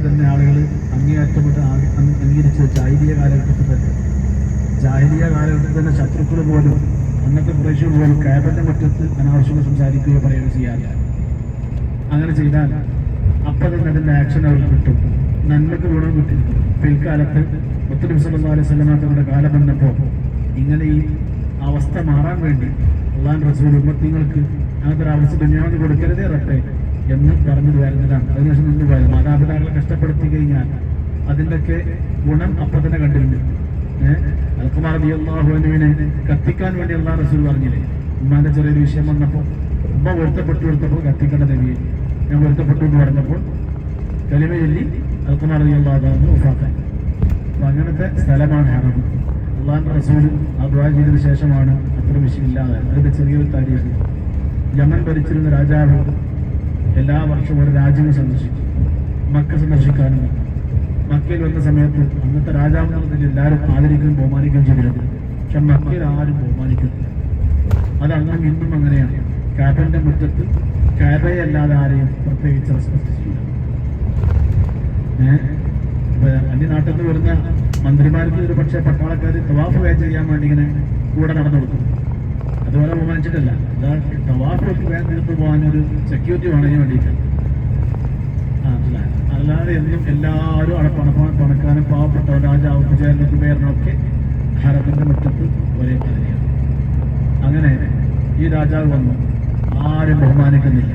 തന്നെ ആളുകൾ അങ്ങേയറ്റപ്പെട്ട് അംഗീകരിച്ച ജാഹിലിയ കാലഘട്ടത്തിൽ തന്നെ ശത്രുക്കൾ പോലും അന്നത്തെ കുറേശ്ശികൾ പോലും കഅബയുടെ മുറ്റത്ത് അനാവശ്യം സംസാരിക്കുകയോ പറയുകയോ ചെയ്യാറില്ല. അങ്ങനെ ചെയ്താൽ അപ്പം തന്നെ അതിൻ്റെ ആക്ഷൻ അവർക്ക് കിട്ടും, നന്മക്ക് ഗുണം കിട്ടും. പിൽക്കാലത്ത് മുത്തനബി സല്ലല്ലാഹു അലൈഹി വസല്ലം തങ്ങളുടെ കാലം വന്നപ്പോൾ ഇങ്ങനെ ഈ അവസ്ഥ മാറാൻ വേണ്ടി അല്ലാഹുവിന്റെ റസൂൽ ഉമ്മത്തിങ്ങൾക്ക് അങ്ങനത്തെ ഒരു അവസ്ഥ ദുനിയാവിന് കൊടുക്കരുതേ റബ്ബേ എന്ന് പറഞ്ഞു വരുന്നതാണ്. അതിനുശേഷം നിന്ന് പോയത് മാതാപിതാക്കളെ കഷ്ടപ്പെടുത്തി കഴിഞ്ഞാൽ അതിൻ്റെയൊക്കെ ഗുണം അപ്പം തന്നെ കണ്ടിട്ടുണ്ട്. അൽഖമാർ റളിയല്ലാഹു അൻഹുവിനെ കത്തിക്കാൻ വേണ്ടി അല്ലാഹു റസൂൽ പറഞ്ഞില്ലേ, ഉമ്മാന്റെ ചെറിയൊരു വിഷയം വന്നപ്പോൾ ഉമ്മ പൊരുത്തപ്പെട്ടു കൊടുത്തപ്പോൾ കത്തിക്കേണ്ട നബിയെ ഞാൻ പൊരുത്തപ്പെട്ടു എന്ന് പറഞ്ഞപ്പോൾ കലിമ ചൊല്ലി അൽഖമാർ റളിയല്ലാഹു അൻഹു വഫാത്തായി. അപ്പോൾ അങ്ങനത്തെ സ്ഥലമാണ് ഹറം. അല്ലാഹുവിന്റെ റസൂൽ ആ ദുആ ചെയ്തതിനു ശേഷമാണ് അത്ര വിഷയമില്ലാതെ. അതിന്റെ ചെറിയൊരു താരീഖ്, യമൻ ഭരിച്ചിരുന്ന രാജാവ് എല്ലാ വർഷവും ഒരു രാജ്യം സന്ദർശിക്കും, മക്ക സന്ദർശിക്കാനും. മക്കയിൽ വന്ന സമയത്ത് അന്നത്തെ രാജാവിനെ എല്ലാവരും ആദരിക്കുകയും ബഹുമാനിക്കുകയും ചെയ്തിരുന്നു. പക്ഷെ മക്കയിൽ ആരും ബഹുമാനിക്കുന്നില്ല. അത് അന്നും ഇന്നും അങ്ങനെയാണ്. കഅബയുടെ മുറ്റത്ത് കഅബയല്ലാതെ ആരെയും പ്രത്യേകിച്ച് റെസ്പെക്ട് ചെയ്യില്ല. അന്യനാട്ടിൽ നിന്ന് വരുന്ന മന്ത്രിമാർക്ക് ഒരു പക്ഷേ പട്ടാളക്കാർ തവാഫ് വേ ചെയ്യാൻ വേണ്ടി ഇങ്ങനെ കൂടെ നടന്നു കൊടുക്കും. അതുപോലെ ബഹുമാനിച്ചിട്ടല്ല, തവാഫ് വേഗം തീർത്തു പോകാനൊരു സെക്യൂരിറ്റി വേണതിന് വേണ്ടിയിട്ട്. അല്ലാതെ എന്നും എല്ലാവരും പണക്കാനും പാവപ്പെട്ട രാജാവ് ചേർന്നിട്ട് പേരിനൊക്കെ ഹറമിന്റെ മുറ്റത്ത് ഒരേ മാതിരിയാണ്. അങ്ങനെ ഈ രാജാവ് വന്നു, ആരും ബഹുമാനിക്കുന്നില്ല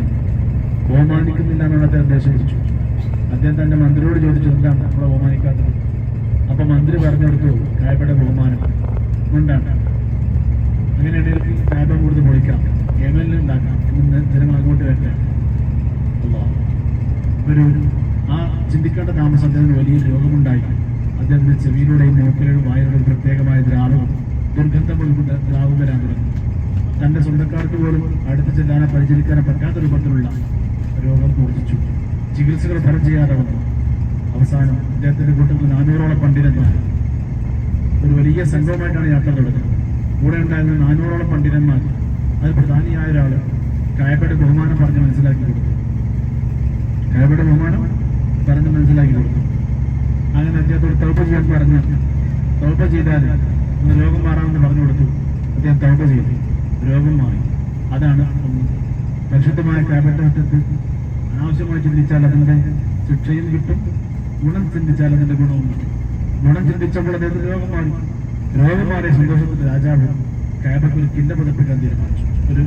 എന്നാണ് അദ്ദേഹം ഉദ്ദേശിച്ചു. അദ്ദേഹം തന്നെ മന്ത്രിയോട് ചോദിച്ചു, എന്താണ് നമ്മളെ ബഹുമാനിക്കാത്തത്? അപ്പൊ മന്ത്രി പറഞ്ഞു കൊടുത്തു, കഅബയുടെ ബഹുമാനം കൊണ്ടാണ്. അങ്ങനെയാണെങ്കിൽ കഅബ കൂടുതൽ പൊളിക്കാം, യമനിൽ ഉണ്ടാക്കാം എന്ന് ജനങ്ങൾ അങ്ങോട്ട് വരട്ടെ. ഒരു ആ ചിന്തിക്കേണ്ട താമസം അദ്ദേഹത്തിന് വലിയ രോഗമുണ്ടായി. അദ്ദേഹത്തിന്റെ ചെവിയിലൂടെയും മൂക്കിലൂടെയും വായിലൂടെയും പ്രത്യേകമായ ദ്രാവകം, ദുർഗന്ധമുള്ള ദ്രാവകം വരാൻ തുടങ്ങി. തന്റെ സ്വന്തക്കാർക്ക് പോലും അടുത്ത് ചെല്ലാനോ പരിചരിക്കാനോ പറ്റാത്ത രൂപത്തിലുള്ള രോഗം മൂർച്ഛിച്ചു. ചികിത്സകൾ ഫലം ചെയ്യാതെ വന്നു. അവസാനം അദ്ദേഹത്തിന്റെ കൂട്ടത്തിൽ 400ഓളം പണ്ഡിതന്മാർ ഒരു വലിയ സംഘവുമായിട്ടാണ് യാത്ര തുടങ്ങുന്നത്. കൂടെ ഉണ്ടായിരുന്ന 400ഓളം പണ്ഡിതന്മാർ, അത് പ്രധാനിയായ ഒരാൾ കഅബയുടെ ബഹുമാനം പറഞ്ഞ് മനസ്സിലാക്കി കൊടുത്തു. കഅബയുടെ ബഹുമാനം പറഞ്ഞ് മനസ്സിലാക്കി കൊടുത്തു. അങ്ങനെ അദ്ദേഹത്തോട് തൗബ ചെയ്യാൻ പറഞ്ഞ്, തൗബ ചെയ്താൽ ഒന്ന് രോഗം മാറാമെന്ന് പറഞ്ഞു കൊടുത്തു. അദ്ദേഹം തൗബ ചെയ്തു, രോഗം മാറി. അതാണ് പരിശുദ്ധമായ കഅബയുടെ മുറ്റത്ത് അനാവശ്യമായി ചിന്തിച്ചാൽ അതിന്റെ ശിക്ഷയും കിട്ടും, ഗുണം ചിന്തിച്ചാൽ അതിന്റെ ഗുണവും കിട്ടും. ഗുണം ചിന്തിച്ചപ്പോൾ അദ്ദേഹത്തിന് രോഗം മാറി. രോഗം മാറിയ സന്തോഷത്തിന്റെ രാജാവ് കഅബയ്ക്ക് ഒരു കില്ല പതിപ്പിക്കാൻ തീരുമാനിച്ചു. ഒരു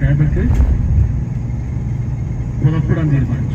കഅബയ്ക്ക് പുറപ്പെടാൻ തീരുമാനിച്ചു.